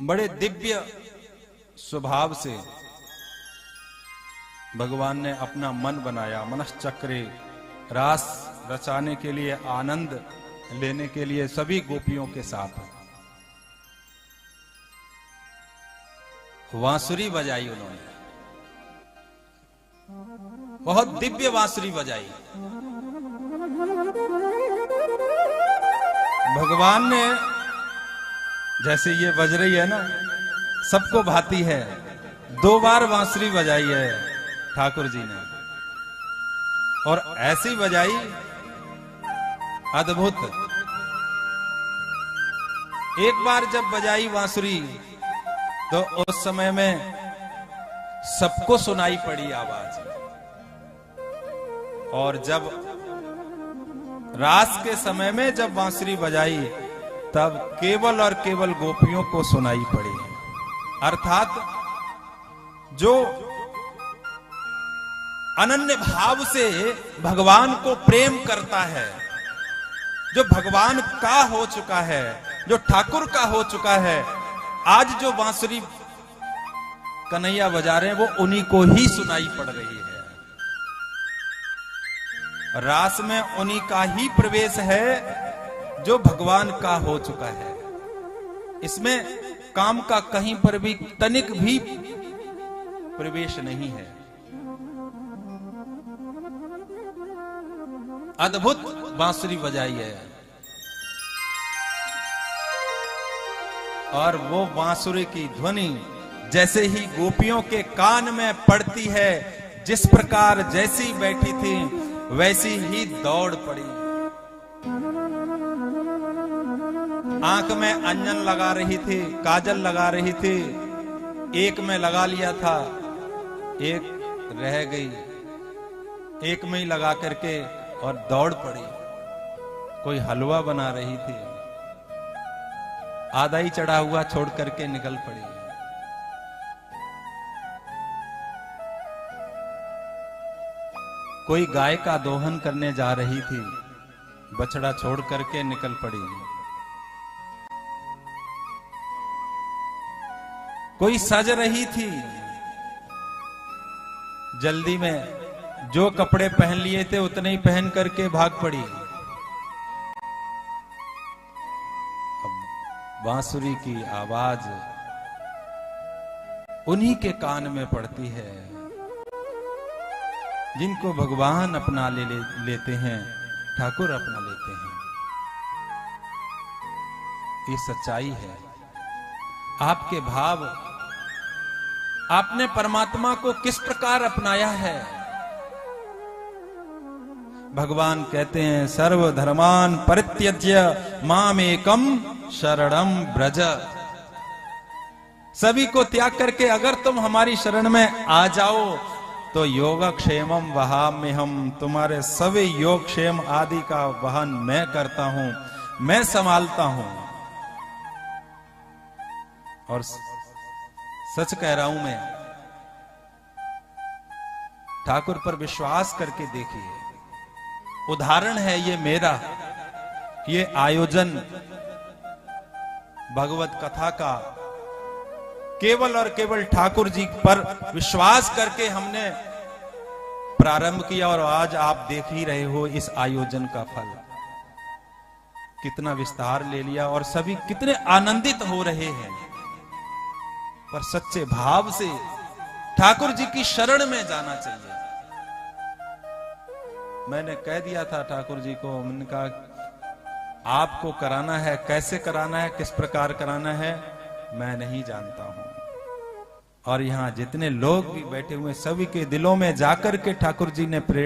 बड़े दिव्य स्वभाव से भगवान ने अपना मन बनाया। मनश्चक्रे रास रचाने के लिए, आनंद लेने के लिए सभी गोपियों के साथ बांसुरी बजाई उन्होंने, बहुत दिव्य बांसुरी बजाई। भगवान ने, जैसे ये बज रही है ना, सबको भाती है, 2 बार बांसुरी बजाई है ठाकुर जी ने, और ऐसी बजाई अद्भुत। एक बार जब बजाई बांसुरी तो उस समय में सबको सुनाई पड़ी आवाज, और जब रास के समय में जब बांसुरी बजाई तब केवल और केवल गोपियों को सुनाई पड़ी। अर्थात जो अनन्य भाव से भगवान को प्रेम करता है, जो भगवान का हो चुका है, जो ठाकुर का हो चुका है, आज जो बांसुरी कन्हैया बजा रहे हैं वो उन्हीं को ही सुनाई पड़ रही है। रास में उन्हीं का ही प्रवेश है जो भगवान का हो चुका है। इसमें काम का कहीं पर भी तनिक भी प्रवेश नहीं है। अद्भुत बांसुरी बजाई है, और वो बांसुरी की ध्वनि जैसे ही गोपियों के कान में पड़ती है, जिस प्रकार जैसी बैठी थी वैसी ही दौड़ पड़ी। आंख में अंजन लगा रही थी, काजल लगा रही थी, एक में लगा लिया था, एक रह गई, एक में ही लगा करके और दौड़ पड़ी। कोई हलवा बना रही थी, आधा ही चढ़ा हुआ छोड़ करके निकल पड़ी। कोई गाय का दोहन करने जा रही थी, बछड़ा छोड़ करके निकल पड़ी। कोई सज रही थी, जल्दी में जो कपड़े पहन लिए थे उतने ही पहन करके भाग पड़ी। अब बांसुरी की आवाज उन्हीं के कान में पड़ती है जिनको भगवान अपना लेते हैं, ठाकुर अपना लेते हैं। ये सच्चाई है। आपके भाव, आपने परमात्मा को किस प्रकार अपनाया है। भगवान कहते हैं, सर्वधर्मान परित्यज्य मामेकम शरणम ब्रज। सभी को त्याग करके अगर तुम हमारी शरण में आ जाओ तो योगक्षेमम वहाम्यहम, तुम्हारे सभी योगक्षेम आदि का वहन मैं करता हूं, मैं संभालता हूं। और सच कह रहा हूं मैं, ठाकुर पर विश्वास करके देखिए। उदाहरण है ये मेरा, ये आयोजन भगवत कथा का केवल और केवल ठाकुर जी पर विश्वास करके हमने प्रारंभ किया, और आज आप देख ही रहे हो इस आयोजन का फल कितना विस्तार ले लिया, और सभी कितने आनंदित हो रहे हैं। पर सच्चे भाव से ठाकुर जी की शरण में जाना चाहिए। मैंने कह दिया था ठाकुर जी को, मैंने कहा आपको कराना है, कैसे कराना है, किस प्रकार कराना है मैं नहीं जानता हूं। और यहां जितने लोग भी बैठे हुए सभी के दिलों में जाकर के ठाकुर जी ने प्रेरणा